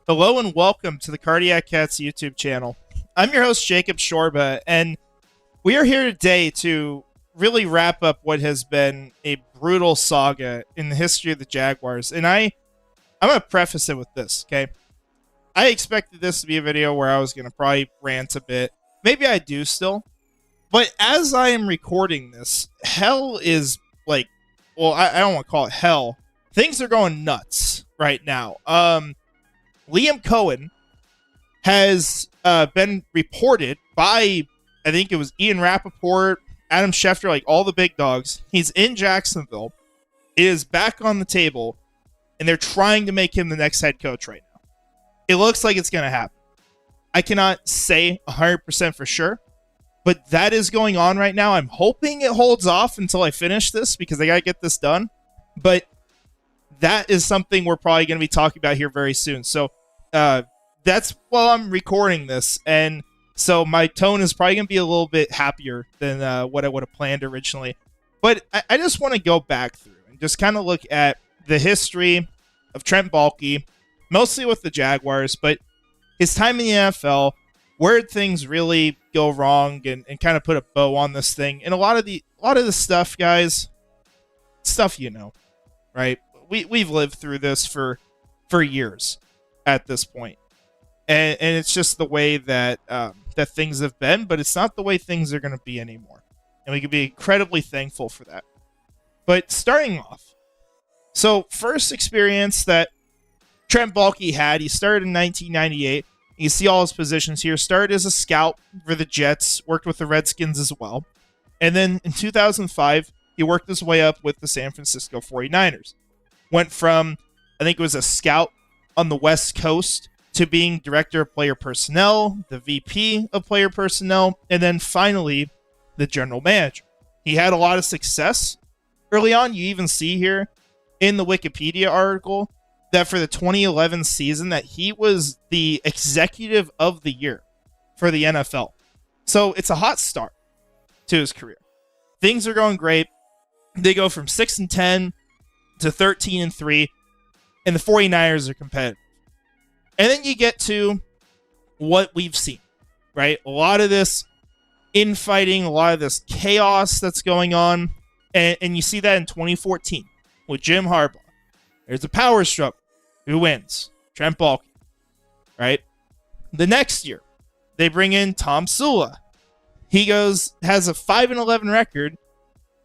Hello and welcome to the Cardiac Cats YouTube channel. I'm your host, Jacob Shorba, and we are here today to really wrap up what has been a brutal saga in the history of the Jaguars. And I'm going to preface it with this, okay? I expected this to be a video where I was going to probably rant a bit. Maybe I do still. But as I am recording this, hell is like, well, I don't want to call it hell. Things are going nuts right now. Liam Cohen has been reported by, I think it was Ian Rappaport, Adam Schefter, like all the big dogs. He's in Jacksonville. It is back on the table, and they're trying to make him the next head coach right now. It looks like it's going to happen. I cannot say 100% for sure, but that is going on right now. I'm hoping it holds off until I finish this because I got to get this done. But that is something we're probably going to be talking about here very soon. So that's while I'm recording this, and so my tone is probably going to be a little bit happier than what I would have planned originally. But I just want to go back through and just kind of look at the history of Trent Baalke, mostly with the Jaguars, but his time in the NFL, where did things really go wrong, and kind of put a bow on this thing. And a lot of the stuff, guys, stuff you know, right? We've lived through this for years at this point. And it's just the way that that things have been, but it's not the way things are going to be anymore. And we can be incredibly thankful for that. But starting off, so first experience that Trent Baalke had, he started in 1998. You see all his positions here. Started as a scout for the Jets, worked with the Redskins as well. And then in 2005, he worked his way up with the San Francisco 49ers. Went from, I think it was a scout on the West Coast to being director of player personnel, the VP of player personnel, and then finally the general manager. He had a lot of success early on. You even see here in the Wikipedia article that for the 2011 season that he was the executive of the year for the NFL. So it's a hot start to his career. Things are going great. They go from 6-10 to 13-3. And the 49ers are competitive. And then you get to what we've seen, right? A lot of this infighting, a lot of this chaos that's going on. And you see that in 2014 with Jim Harbaugh. There's a power struggle. Who wins? Trent Baalke, right? The next year, they bring in Tom Sula. He has a 5-11 record,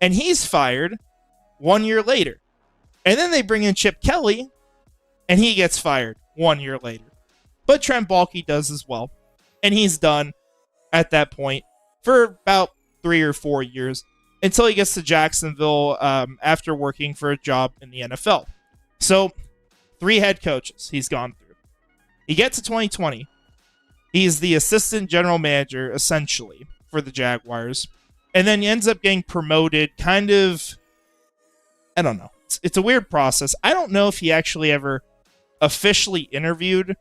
and he's fired 1 year later. And then they bring in Chip Kelly, and he gets fired 1 year later. But Trent Baalke does as well. And he's done at that point for about 3 or 4 years until he gets to Jacksonville after working for a job in the NFL. So 3 head coaches he's gone through. He gets to 2020. He's the assistant general manager, essentially, for the Jaguars. And then he ends up getting promoted kind of, I don't know. It's a weird process. I don't know if he actually ever officially interviewed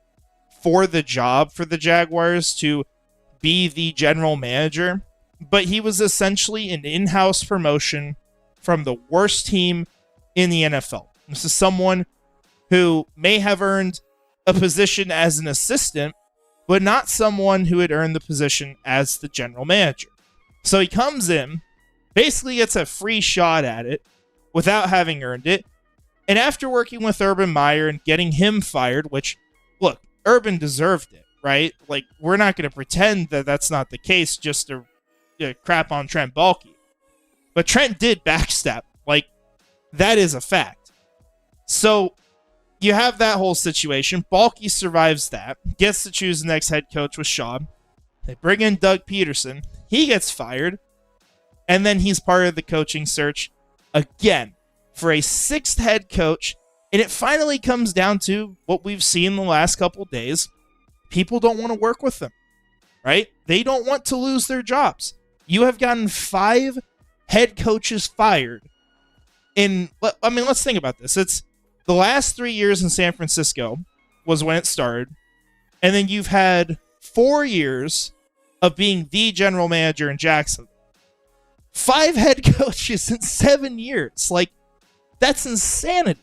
for the job for the Jaguars to be the general manager, but he was essentially an in-house promotion from the worst team in the NFL. This is someone who may have earned a position as an assistant, but not someone who had earned the position as the general manager. So he comes in, basically gets a free shot at it without having earned it. And after working with Urban Meyer and getting him fired, which, look, Urban deserved it, right? Like, we're not going to pretend that that's not the case just to crap on Trent Baalke. But Trent did backstab. Like, that is a fact. So you have that whole situation. Baalke survives that, gets to choose the next head coach with Shaw. They bring in Doug Peterson. He gets fired. And then he's part of the coaching search again for a 6th head coach. And it finally comes down to what we've seen the last couple days. People don't want to work with them, right? They don't want to lose their jobs. You have gotten 5 head coaches fired. Let's think about this. It's the last 3 years in San Francisco was when it started. And then you've had 4 years of being the general manager in Jacksonville. 5 head coaches in 7 years. Like, that's insanity.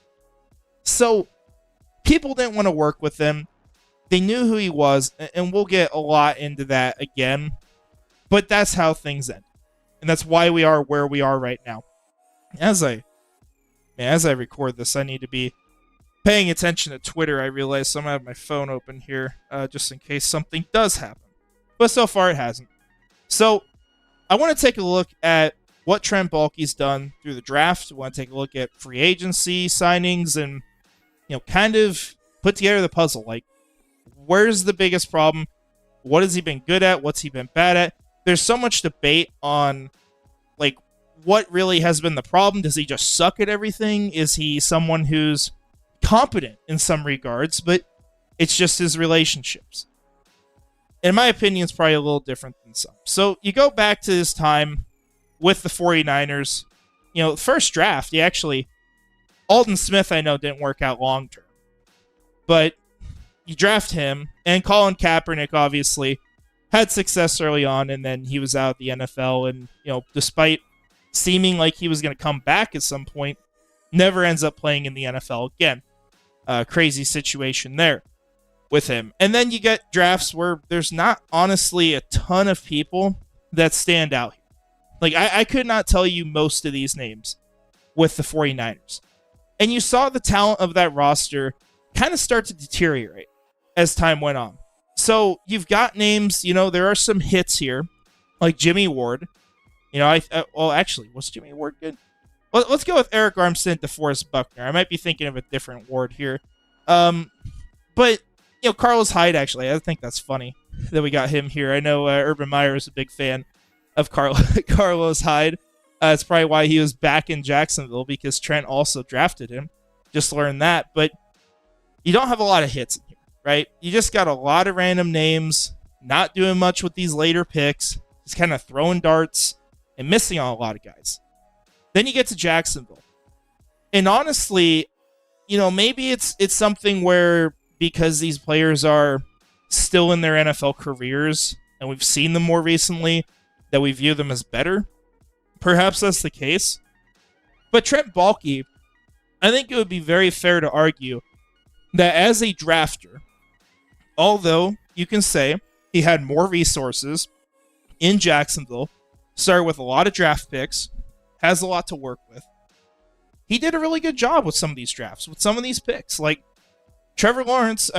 So people didn't want to work with him. They knew who he was, and we'll get a lot into that again. But that's how things end. And that's why we are where we are right now. As I record this, I need to be paying attention to Twitter. I realize so I'm going to have my phone open here just in case something does happen. But so far it hasn't. So I want to take a look at what Trent Baalke's done through the draft. I want to take a look at free agency signings and, kind of put together the puzzle. Like, where's the biggest problem? What has he been good at? What's he been bad at? There's so much debate on, like, what really has been the problem. Does he just suck at everything? Is he someone who's competent in some regards, but it's just his relationships? In my opinion, it's probably a little different than some. So you go back to his time with the 49ers. First draft, Aldon Smith, I know, didn't work out long term. But you draft him, and Colin Kaepernick, obviously, had success early on, and then he was out of the NFL, and, despite seeming like he was going to come back at some point, never ends up playing in the NFL again. Crazy situation there with him. And then you get drafts where there's not honestly a ton of people that stand out here. Like, I could not tell you most of these names with the 49ers. And you saw the talent of that roster kind of start to deteriorate as time went on. So you've got names, there are some hits here, like Jimmy Ward. Was Jimmy Ward good? Well, let's go with Eric Armstead, DeForest Buckner. I might be thinking of a different Ward here. But Carlos Hyde, actually, I think that's funny that we got him here. I know Urban Meyer is a big fan of Carlos Hyde. It's probably why he was back in Jacksonville, because Trent also drafted him. Just learned that. But you don't have a lot of hits in here, right? You just got a lot of random names, not doing much with these later picks, just kind of throwing darts and missing on a lot of guys. Then you get to Jacksonville. And honestly, maybe it's something where, because these players are still in their NFL careers, and we've seen them more recently, that we view them as better. Perhaps that's the case. But Trent Baalke, I think it would be very fair to argue that as a drafter, although you can say he had more resources in Jacksonville, started with a lot of draft picks, has a lot to work with, he did a really good job with some of these drafts, with some of these picks. Like Trevor Lawrence,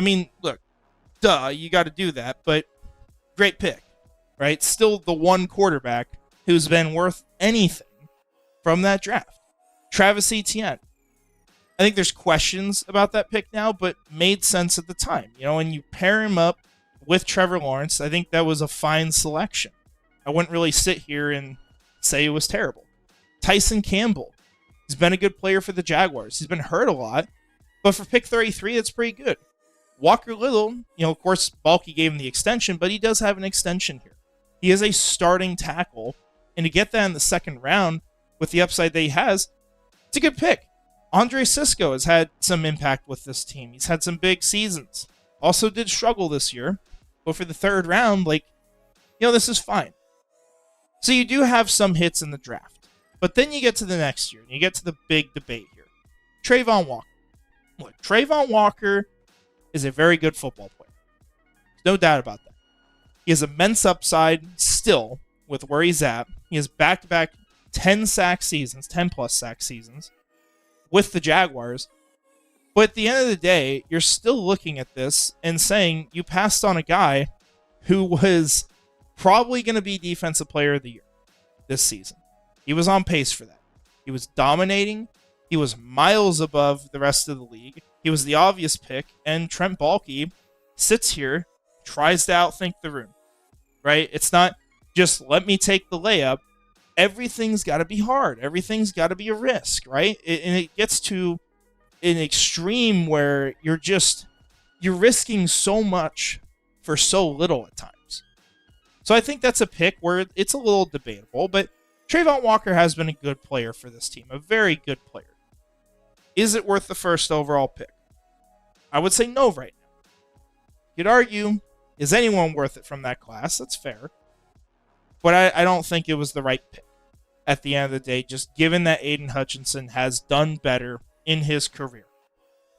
look, you got to do that, but great pick, right? Still the one quarterback who's been worth anything from that draft. Travis Etienne. I think there's questions about that pick now, but made sense at the time. And you pair him up with Trevor Lawrence, I think that was a fine selection. I wouldn't really sit here and say it was terrible. Tyson Campbell. He's been a good player for the Jaguars. He's been hurt a lot, but for pick 33, that's pretty good. Walker Little, of course, Baalke gave him the extension, but he does have an extension here. He is a starting tackle, and to get that in the second round with the upside that he has, it's a good pick. Andre Sisco has had some impact with this team. He's had some big seasons. Also did struggle this year, but for the third round, this is fine. So you do have some hits in the draft. But then you get to the next year, and you get to the big debate here. Trayvon Walker. Look, Trayvon Walker is a very good football player. No doubt about that. He has immense upside still with where he's at. He has back-to-back 10-sack seasons, 10-plus sack seasons with the Jaguars. But at the end of the day, you're still looking at this and saying you passed on a guy who was probably going to be Defensive Player of the Year this season. He was on pace for that. He was dominating. He was miles above the rest of the league. He was the obvious pick, and Trent Baalke sits here, tries to outthink the room, right? It's not just let me take the layup. Everything's got to be hard. Everything's got to be a risk, right? And it gets to an extreme where you're risking so much for so little at times. So I think that's a pick where it's a little debatable, but Trayvon Walker has been a good player for this team, a very good player. Is it worth the first overall pick? I would say no right now. You could argue, is anyone worth it from that class? That's fair. But I don't think it was the right pick at the end of the day, just given that Aiden Hutchinson has done better in his career.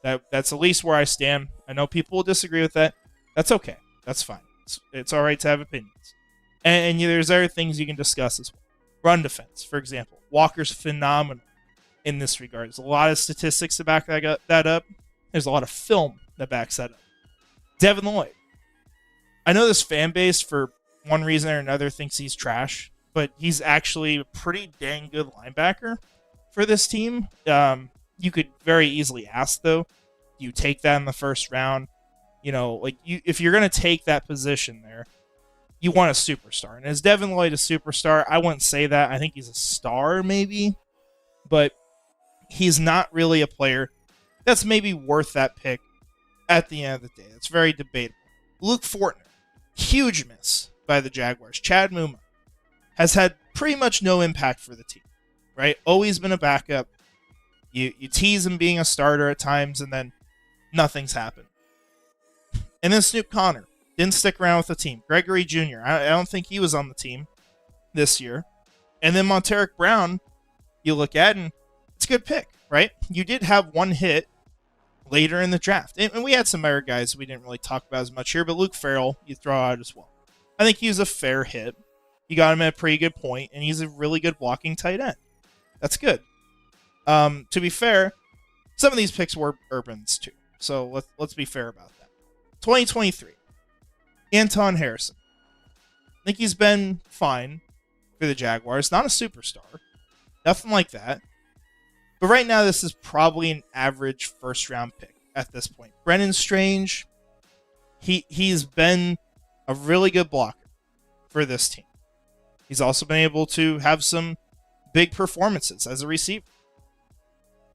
That's at least where I stand. I know people will disagree with that. That's okay. That's fine. It's all right to have opinions. And there's other things you can discuss as well. Run defense, for example. Walker's phenomenal in this regard. There's a lot of statistics to back that up. There's a lot of film that backs that up. Devin Lloyd. I know this fan base, for one reason or another, thinks he's trash, but he's actually a pretty dang good linebacker for this team. You could very easily ask, though, do you take that in the first round? If you're going to take that position there, you want a superstar. And is Devin Lloyd a superstar? I wouldn't say that. I think he's a star, maybe. But he's not really a player that's maybe worth that pick at the end of the day. It's very debatable. Luke Fortner, huge miss by the Jaguars. Chad Muma has had pretty much no impact for the team, right? Always been a backup. You tease him being a starter at times, and then nothing's happened. And then Snoop Connor didn't stick around with the team. Gregory Jr., I don't think he was on the team this year. And then Monteric Brown, you look at, and it's a good pick, right? You did have one hit later in the draft. And we had some other guys we didn't really talk about as much here, but Luke Farrell, you throw out as well. I think he was a fair hit. You got him at a pretty good point, and he's a really good blocking tight end. That's good. To be fair, some of these picks were Urbans too. So let's be fair about that. 2023. Anton Harrison. I think he's been fine for the Jaguars. Not a superstar. Nothing like that. But right now, this is probably an average first-round pick at this point. Brennan Strange, he's been a really good blocker for this team. He's also been able to have some big performances as a receiver.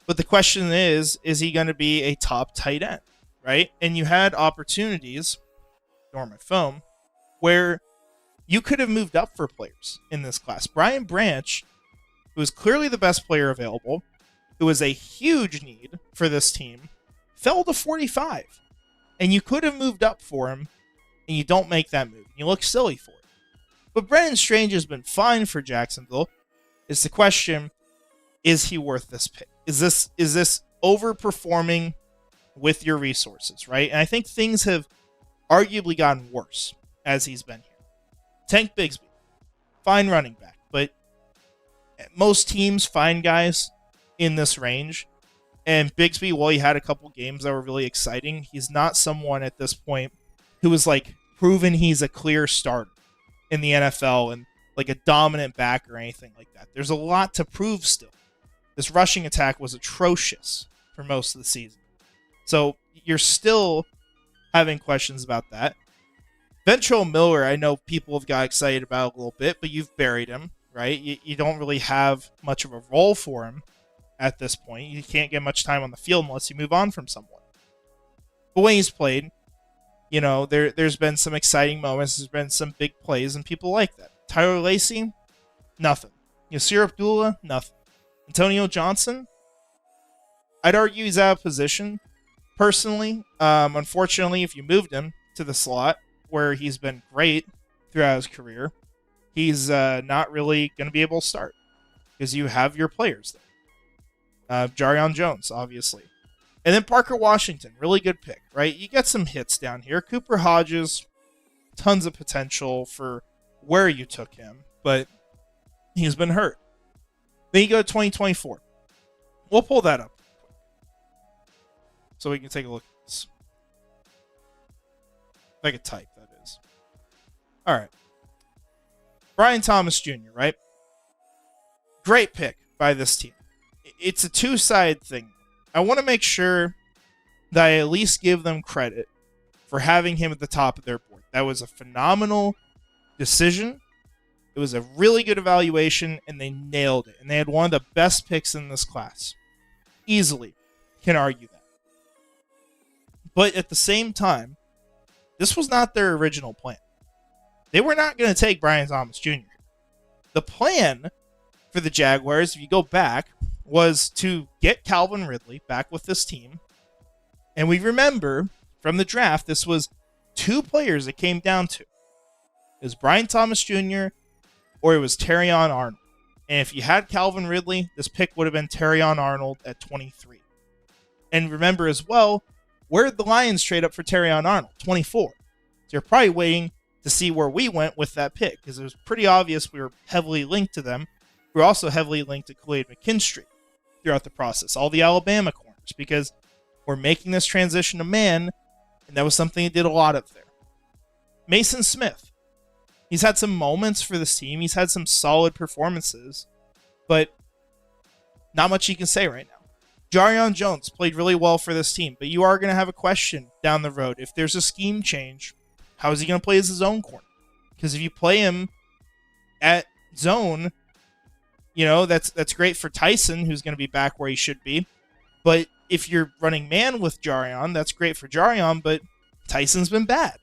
But the question is he going to be a top tight end, right? And you had opportunities, ignore my phone, where you could have moved up for players in this class. Brian Branch, who is clearly the best player available, who was a huge need for this team, fell to 45. And you could have moved up for him, and you don't make that move. You look silly for it. But Brennan Strange has been fine for Jacksonville. It's the question, is he worth this pick? Is this overperforming with your resources, right? And I think things have arguably gotten worse as he's been here. Tank Bigsby, fine running back, but most teams find guys in this range. And Bigsby, while he had a couple games that were really exciting, he's not someone at this point who is like proven he's a clear starter in the NFL and like a dominant back or anything like that. There's a lot to prove still. This rushing attack was atrocious for most of the season. So you're still having questions about that. Ventrell Miller, I know people have got excited about a little bit, but you've buried him, right? You don't really have much of a role for him at this point. You can't get much time on the field unless you move on from someone. But when he's played, there's been some exciting moments. There's been some big plays, and people like that. Tyler Lacey, nothing. Yasir Abdullah, nothing. Antonio Johnson, I'd argue he's out of position, personally. Unfortunately, if you moved him to the slot, where he's been great throughout his career, he's not really going to be able to start because you have your players there. Jarion Jones, obviously. And then Parker Washington, really good pick, right? You get some hits down here. Cooper Hodges, tons of potential for where you took him, but he's been hurt. Then you go to 2024. We'll pull that up so we can take a look at this. If I could type, that is. All right. Brian Thomas Jr., right? Great pick by this team. It's a two-sided thing. I want to make sure that I at least give them credit for having him at the top of their board. That was a phenomenal decision. It was a really good evaluation, and they nailed it. And they had one of the best picks in this class. Easily can argue that. But at the same time, this was not their original plan. They were not going to take Brian Thomas Jr. The plan for the Jaguars, if you go back, was to get Calvin Ridley back with this team. And we remember from the draft, this was two players it came down to. It was Brian Thomas Jr. or it was Terrion Arnold. And if you had Calvin Ridley, this pick would have been Terrion Arnold at 23. And remember as well, where did the Lions trade up for Terrion Arnold? 24. So you're probably waiting to see where we went with that pick, because it was pretty obvious we were heavily linked to them. We were also heavily linked to Kool-Aid McKinstry throughout the process, all the Alabama corners, because we're making this transition to man, and that was something he did a lot of there. Mason Smith. He's had some moments for this team. He's had some solid performances, but not much you can say right now. Jarion Jones played really well for this team, but you are going to have a question down the road. If there's a scheme change, how is he going to play as a zone corner? Because if you play him at zone, that's great for Tyson, who's going to be back where he should be. But if you're running man with Jarion, that's great for Jarion, but Tyson's been bad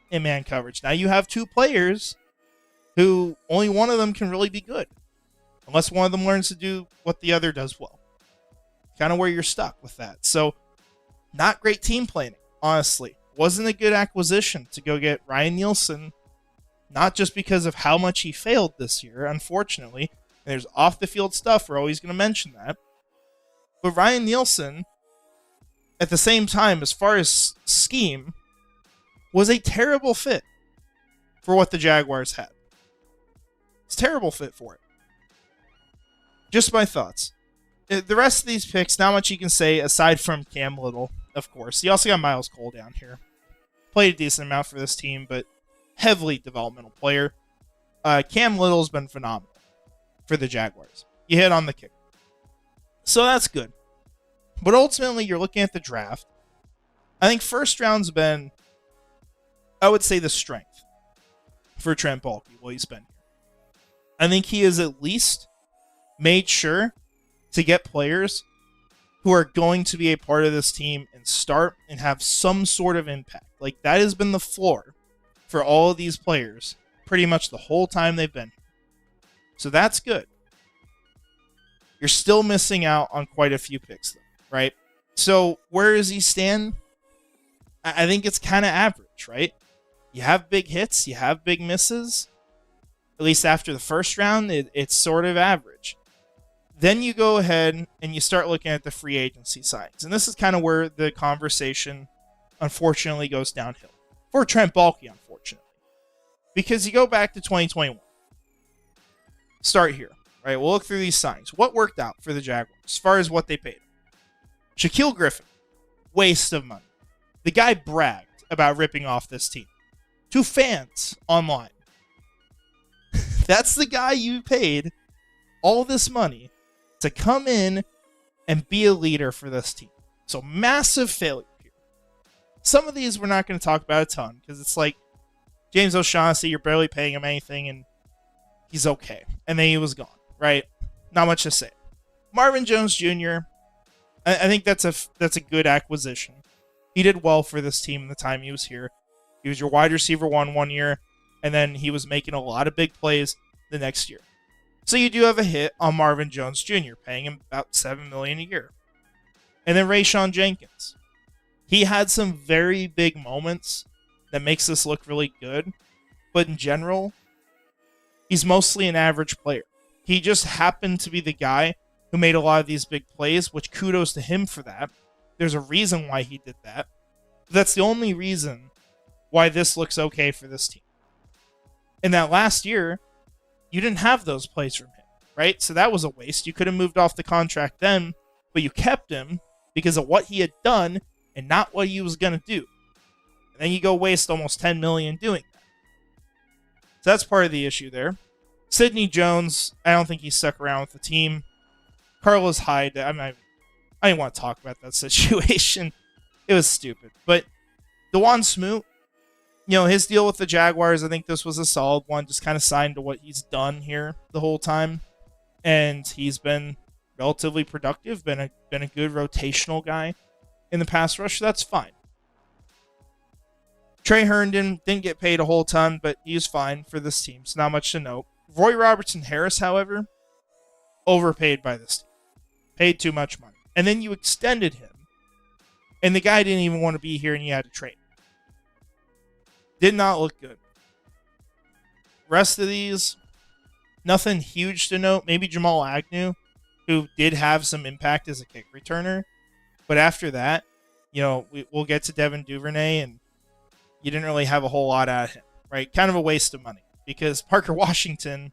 in man coverage. Now you have two players who only one of them can really be good, unless one of them learns to do what the other does well. Kind of where you're stuck with that. So, not great team planning, honestly. Wasn't a good acquisition to go get Ryan Nielsen, not just because of how much he failed this year, unfortunately. And there's off-the-field stuff, we're always going to mention that. But Ryan Nielsen, at the same time, as far as scheme, was a terrible fit for what the Jaguars had. It's a terrible fit for it. Just my thoughts. The rest of these picks, not much you can say aside from Cam Little, of course. You also got Miles Cole down here. Played a decent amount for this team, but heavily developmental player. Cam Little's been phenomenal for the Jaguars. You hit on the kick. So that's good. But ultimately, you're looking at the draft. I think first round's been, I would say, the strength for Trent Baalke while he's been here. I think he has at least made sure to get players who are going to be a part of this team and start and have some sort of impact. Like, that has been the floor for all of these players pretty much the whole time they've been here. So that's good. You're still missing out on quite a few picks, though, right? So where does he stand? I think it's kind of average, right? You have big hits, you have big misses. At least after the first round, it's sort of average. Then you go ahead and you start looking at the free agency signings. And this is kind of where the conversation, unfortunately, goes downhill. For Trent Baalke, unfortunately. Because you go back to 2021. Start here, right? We'll look through these signings. What worked out for the Jaguars as far as what they paid? Shaquille Griffin. Waste of money. The guy bragged about ripping off this team to fans online. That's the guy you paid all this money to come in and be a leader for this team. So massive failure here. Some of these we're not going to talk about a ton because it's like James O'Shaughnessy, you're barely paying him anything and he's okay. And then he was gone, right? Not much to say. Marvin Jones Jr., I think that's a good acquisition. He did well for this team in the time he was here. He was your wide receiver one year, and then he was making a lot of big plays the next year. So you do have a hit on Marvin Jones Jr., paying him about $7 million a year. And then Rayshawn Jenkins. He had some very big moments that makes this look really good. But in general, he's mostly an average player. He just happened to be the guy who made a lot of these big plays, which kudos to him for that. There's a reason why he did that. But that's the only reason why this looks okay for this team. In that last year, you didn't have those plays from him, right? So that was a waste. You could have moved off the contract then, but you kept him because of what he had done and not what he was going to do. And then you go waste almost $10 million doing that. So that's part of the issue there. Sidney Jones, I don't think he stuck around with the team. Carlos Hyde, I didn't want to talk about that situation. It was stupid. But DeJuan Smoot, his deal with the Jaguars, I think this was a solid one. Just kind of signed to what he's done here the whole time. And he's been relatively productive, been a good rotational guy in the pass rush. So that's fine. Trey Herndon didn't get paid a whole ton, but he was fine for this team. So not much to note. Roy Robertson Harris, however, overpaid by this team. Paid too much money. And then you extended him. And the guy didn't even want to be here and you had to trade. Did not look good. Rest of these, nothing huge to note. Maybe Jamal Agnew, who did have some impact as a kick returner. But after that, we'll get to Devin Duvernay, and you didn't really have a whole lot out of him, right? Kind of a waste of money because Parker Washington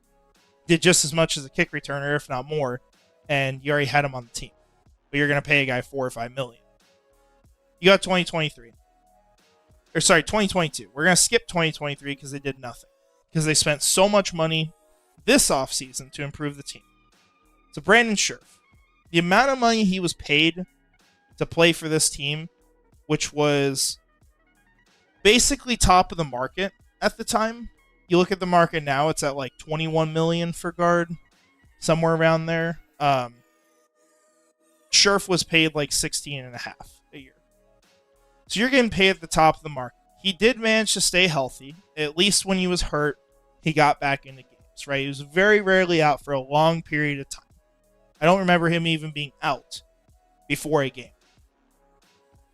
did just as much as a kick returner, if not more, and you already had him on the team. But you're going to pay a guy $4 or $5 million. You got 2023. Or sorry, 2022. We're going to skip 2023 because they did nothing. Because they spent so much money this offseason to improve the team. So Brandon Scherf, the amount of money he was paid to play for this team, which was basically top of the market at the time. You look at the market now, it's at like $21 million for guard, somewhere around there. Scherf was paid like $16.5 a year. So you're getting paid at the top of the market. He did manage to stay healthy. At least when he was hurt, he got back into games, right? He was very rarely out for a long period of time. I don't remember him even being out before a game.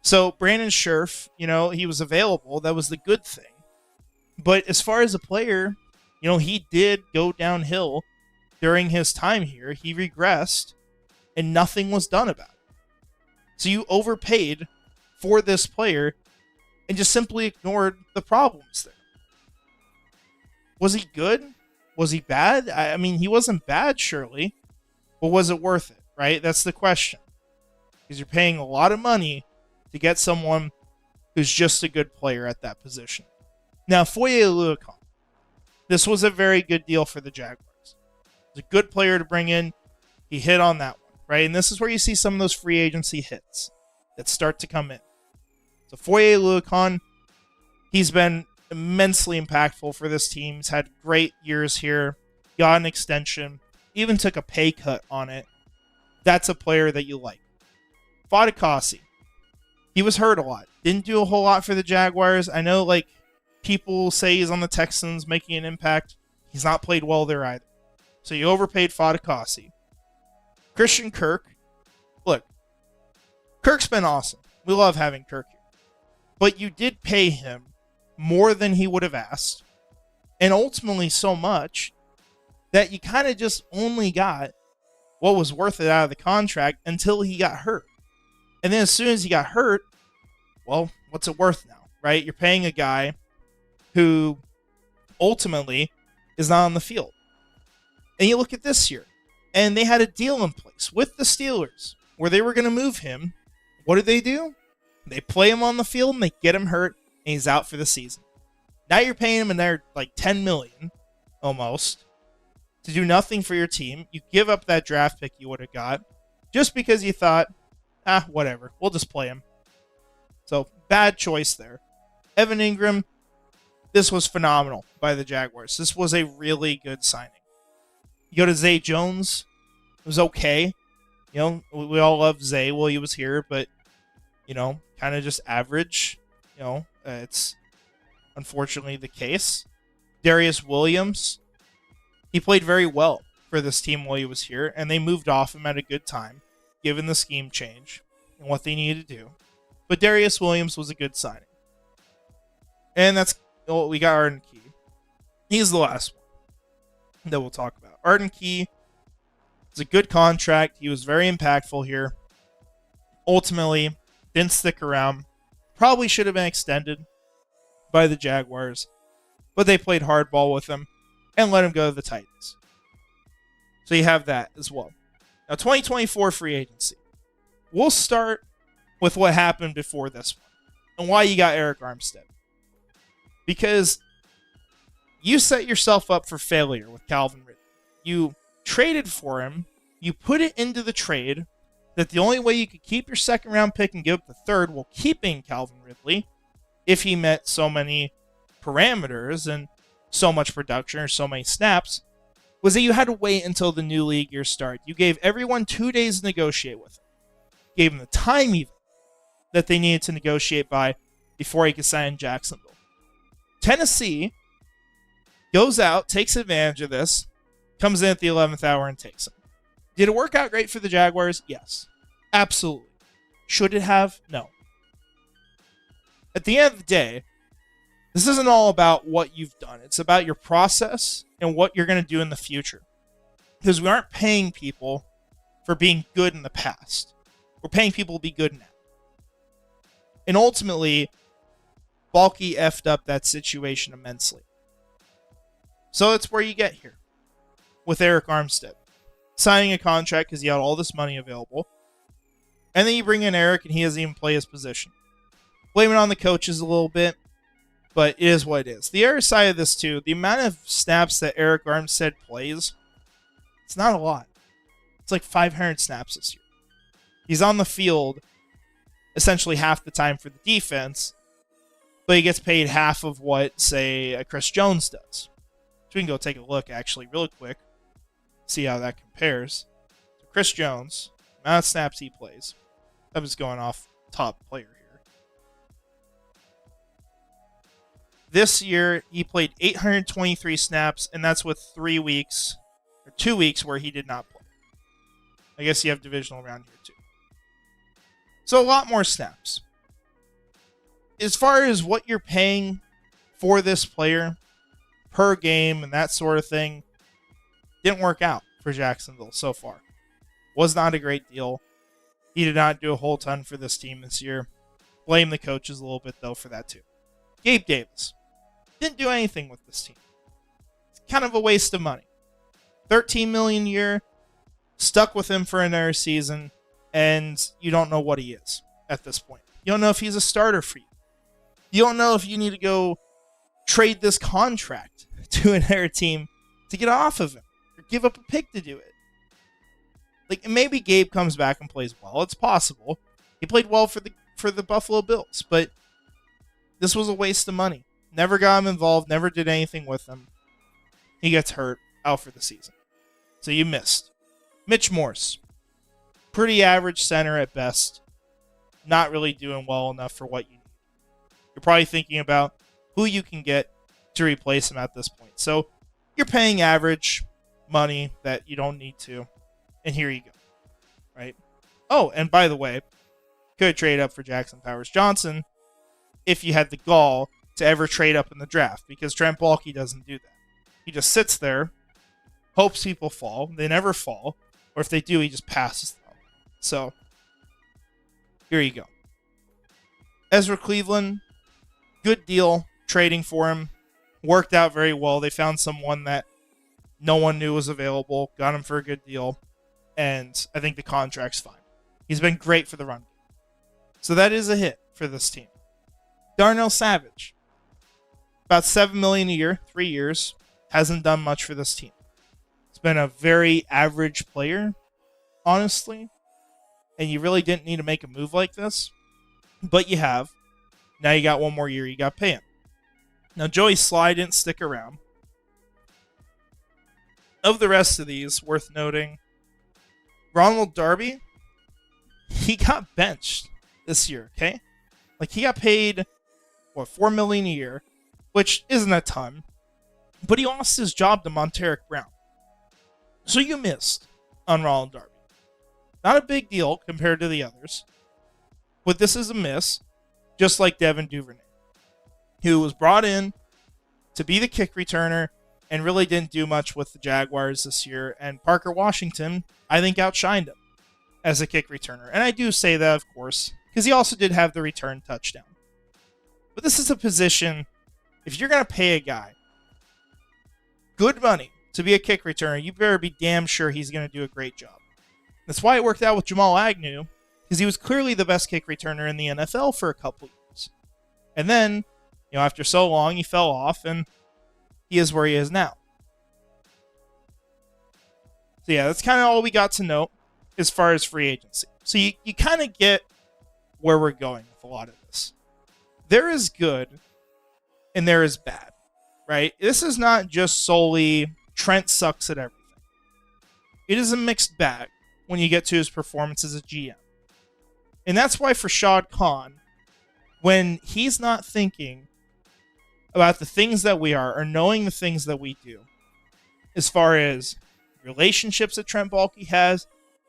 So Brandon Scherf, he was available. That was the good thing. But as far as a player, he did go downhill during his time here. He regressed, and nothing was done about it. So you overpaid for this player and just simply ignored the problems there. Was he good? Was he bad? I mean, he wasn't bad, surely. But was it worth it, right? That's the question. Because you're paying a lot of money to get someone who's just a good player at that position. Now, Foye Oluokun. This was a very good deal for the Jaguars. He's a good player to bring in. He hit on that one, right? And this is where you see some of those free agency hits that start to come in. So Foye Oluokun, he's been immensely impactful for this team. He's had great years here. Got an extension. Even took a pay cut on it. That's a player that you like. Fatukasi. He was hurt a lot. Didn't do a whole lot for the Jaguars. I know, people say he's on the Texans making an impact. He's not played well there either. So you overpaid Fatukasi. Christian Kirk. Look, Kirk's been awesome. We love having Kirk here. But you did pay him more than he would have asked. And ultimately so much that you kind of just only got what was worth it out of the contract until he got hurt. And then as soon as he got hurt, well, what's it worth now, right? You're paying a guy who ultimately is not on the field. And you look at this year, and they had a deal in place with the Steelers where they were going to move him. What did they do? They play him on the field, and they get him hurt, and he's out for the season. Now you're paying him another $10 million almost to do nothing for your team. You give up that draft pick you would have got just because you thought, whatever, we'll just play him. So, bad choice there. Evan Ingram, this was phenomenal by the Jaguars. This was a really good signing. You go to Zay Jones, it was okay. We all love Zay while he was here, but, kind of just average. It's unfortunately the case. Darius Williams, he played very well for this team while he was here, and they moved off him at a good time, given the scheme change and what they needed to do. But Darius Williams was a good signing. And we got Arden Key. He's the last one that we'll talk about. Arden Key is a good contract. He was very impactful here. Ultimately, didn't stick around. Probably should have been extended by the Jaguars, but they played hardball with him and let him go to the Titans. So you have that as well. Now, 2024 free agency. We'll start with what happened before this one and why you got Eric Armstead. Because you set yourself up for failure with Calvin Ridley. You traded for him. You put it into the trade that the only way you could keep your second round pick and give up the third while keeping Calvin Ridley, if he met so many parameters and so much production or so many snaps, was that you had to wait until the new league year start. You gave everyone 2 days to negotiate with him. Gave him the time even that they needed to negotiate by before he could sign in Jacksonville. Tennessee goes out, takes advantage of this, comes in at the 11th hour and takes him. Did it work out great for the Jaguars? Yes. Absolutely. Should it have? No. At the end of the day, this isn't all about what you've done. It's about your process and what you're going to do in the future. Because we aren't paying people for being good in the past. We're paying people to be good now. And ultimately, Baalke effed up that situation immensely. So that's where you get here with Eric Armstead. Signing a contract because he had all this money available. And then you bring in Eric and he doesn't even play his position. Blame it on the coaches a little bit, but it is what it is. The other side of this too, the amount of snaps that Eric Armstead plays, it's not a lot. It's like 500 snaps this year. He's on the field essentially half the time for the defense, but he gets paid half of what, say, a Chris Jones does. So we can go take a look, actually, really quick, see how that compares. So Chris Jones, amount of snaps he plays. I'm just going off top player here. This year, he played 823 snaps, and that's with 3 weeks, or 2 weeks where he did not play. I guess you have divisional round here, too. So a lot more snaps. As far as what you're paying for this player per game and that sort of thing, didn't work out for Jacksonville so far. Was not a great deal. He did not do a whole ton for this team this year. Blame the coaches a little bit, though, for that, too. Gabe Davis. Didn't do anything with this team. It's kind of a waste of money. $13 million a year. Stuck with him for another season. And you don't know what he is at this point. You don't know if he's a starter for you. You don't know if you need to go trade this contract to another team to get off of him. Or give up a pick to do it. Like, maybe Gabe comes back and plays well. It's possible. He played well for the Buffalo Bills. But this was a waste of money. Never got him involved. Never did anything with him. He gets hurt. Out for the season. So you missed. Mitch Morse. Pretty average center at best. Not really doing well enough for what you need. You're probably thinking about who you can get to replace him at this point. So you're paying average money that you don't need to. And here you go. Right? Oh, and by the way, could trade up for Jackson Powers Johnson if you had the gall to ever trade up in the draft. Because Trent Baalke doesn't do that. He just sits there, hopes people fall. They never fall. Or if they do, he just passes them. So, here you go. Ezra Cleveland, good deal trading for him. Worked out very well. They found someone that no one knew was available. Got him for a good deal. And I think the contract's fine. He's been great for the run game. So that is a hit for this team. Darnell Savage. About $7 million a year, 3 years. Hasn't done much for this team. It's been a very average player, honestly. And you really didn't need to make a move like this. But you have. Now you got one more year you got to pay him. Now Joey Sly didn't stick around. Of the rest of these, worth noting, Ronald Darby, he got benched this year, okay? Like, he got paid, $4 million a year, which isn't a ton. But he lost his job to Monteric Brown. So you missed on Ronald Darby. Not a big deal compared to the others. But this is a miss, just like Devin Duvernay, who was brought in to be the kick returner and really didn't do much with the Jaguars this year. And Parker Washington, I think, outshined him as a kick returner. And I do say that, of course, because he also did have the return touchdown. But this is a position, if you're going to pay a guy good money to be a kick returner, you better be damn sure he's going to do a great job. That's why it worked out with Jamal Agnew, because he was clearly the best kick returner in the NFL for a couple years. And then, after so long, he fell off, and he is where he is now. So yeah, that's kind of all we got to note as far as free agency. So you kind of get where we're going with a lot of this. There is good, and there is bad, right? This is not just solely Trent sucks at everything. It is a mixed bag when you get to his performance as a GM. And that's why for Shad Khan, when he's not thinking about the things that we are or knowing the things that we do, as far as relationships that Trent Baalke has,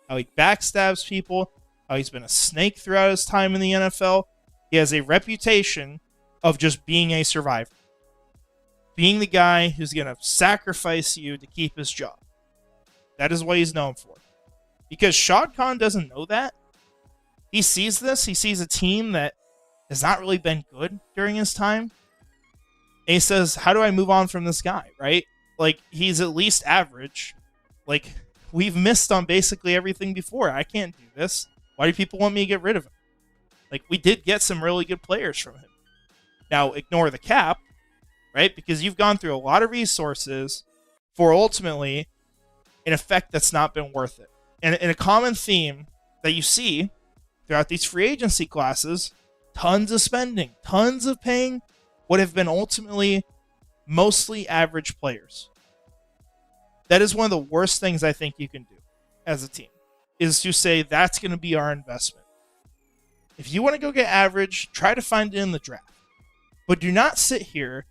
how he backstabs people, how he's been a snake throughout his time in the NFL, he has a reputation of just being a survivor. Being the guy who's going to sacrifice you to keep his job. That is what he's known for. Because Shad Khan doesn't know that. He sees this. He sees a team that has not really been good during his time. And he says, how do I move on from this guy, right? Like, he's at least average. Like, we've missed on basically everything before. I can't do this. Why do people want me to get rid of him? Like, we did get some really good players from him. Now, ignore the cap, right? Because you've gone through a lot of resources for ultimately an effect that's not been worth it. And a common theme that you see throughout these free agency classes, tons of spending, tons of paying what have been ultimately mostly average players. That is one of the worst things I think you can do as a team, is to say that's going to be our investment. If you want to go get average, try to find it in the draft. But do not sit here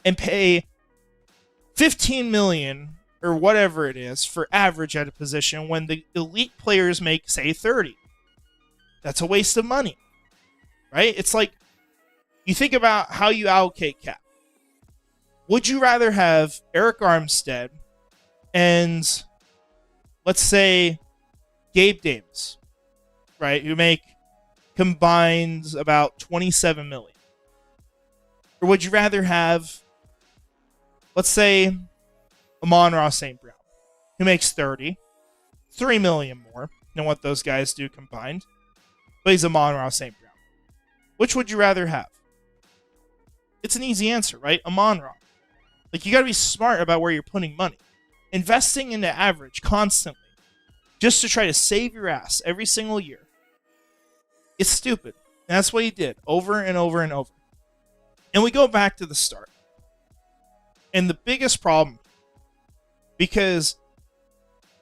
and pay $15 million or whatever it is for average at a position when the elite players make, say, 30. That's a waste of money, right? It's like, you think about how you allocate cap. Would you rather have Eric Armstead and, let's say, Gabe Davis, right, who make combined about $27 million? Or would you rather have, let's say, Amon-Ra St. Brown, who makes $3 million more than what those guys do combined, but he's Amon-Ra St. Brown? Which would you rather have? It's an easy answer, right? Amon-Ra. Like, you got to be smart about where you're putting money. Investing into average constantly just to try to save your ass every single year, it's stupid. And that's what he did over and over and over. And we go back to the start. And the biggest problem, because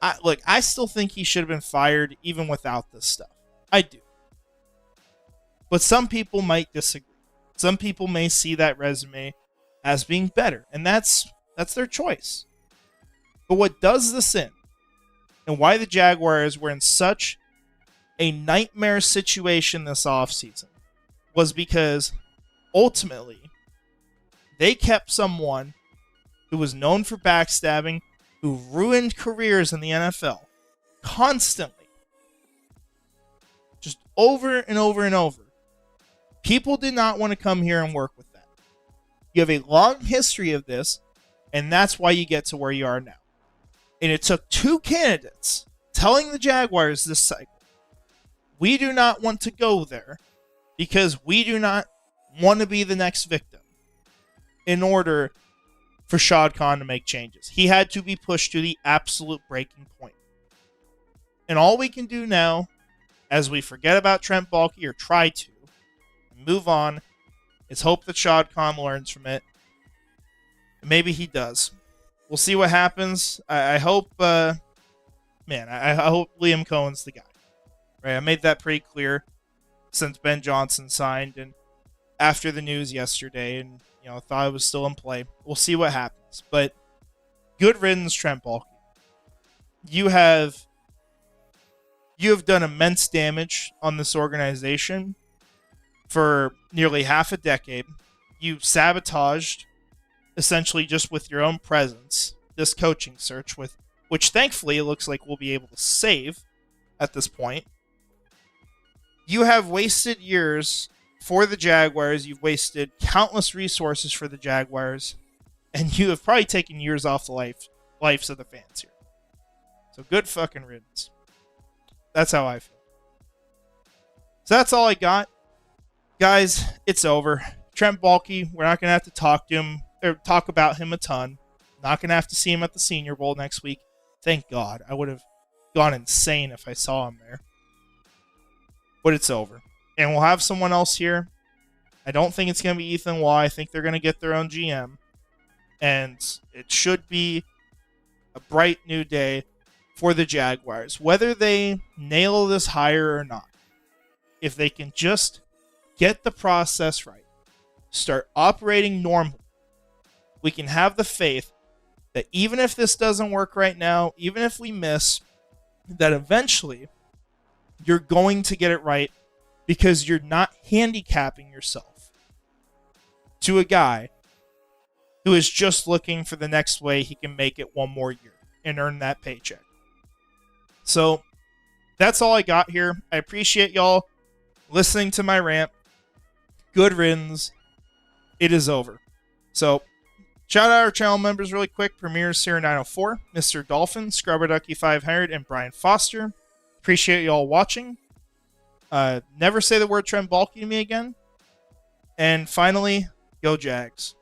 I still think he should have been fired even without this stuff. I do. But some people might disagree. Some people may see that resume as being better, and that's their choice. But what does this in, and why the Jaguars were in such a nightmare situation this offseason, was because ultimately they kept someone who was known for backstabbing, who ruined careers in the NFL constantly, just over and over and over. People did not want to come here and work with that. You have a long history of this, and that's why you get to where you are now. And it took two candidates telling the Jaguars this cycle, we do not want to go there because we do not want to be the next victim, in order for Shad Khan to make changes. He had to be pushed to the absolute breaking point. And all we can do now, as we forget about Trent Baalke, or try to, move on, is hope that Shad Khan learns from it. And maybe he does. We'll see what happens. I hope, I hope Liam Cohen's the guy. Right? I made that pretty clear since Ben Johnson signed and after the news yesterday, and thought it was still in play. We'll see what happens. But good riddance, Trent Baalke. You have done immense damage on this organization for nearly half a decade. You sabotaged, essentially just with your own presence, this coaching search, which thankfully it looks like we'll be able to save at this point. You have wasted years for the Jaguars. You've wasted countless resources for the Jaguars, and you have probably taken years off the lives of the fans here. So good fucking riddance. That's how I feel. So that's all I got. Guys, it's over. Trent Baalke, we're not going to have to talk to him or talk about him a ton. Not going to have to see him at the Senior Bowl next week. Thank God. I would have gone insane if I saw him there. But it's over. And we'll have someone else here. I don't think it's going to be Ethan Waugh. I think they're going to get their own GM. And it should be a bright new day for the Jaguars. Whether they nail this hire or not, if they can just get the process right, start operating normally, we can have the faith that even if this doesn't work right now, even if we miss, that eventually you're going to get it right, because you're not handicapping yourself to a guy who is just looking for the next way he can make it one more year and earn that paycheck. So that's all I got here. I appreciate y'all listening to my rant. good riddance. It is over. So, shout out our channel members really quick. Premier Sierra 904, Mr. Dolphin, Scrubber Ducky 500, and Brian Foster. Appreciate you all watching. Never say the word Trent Baalke to me again. And finally, go Jags.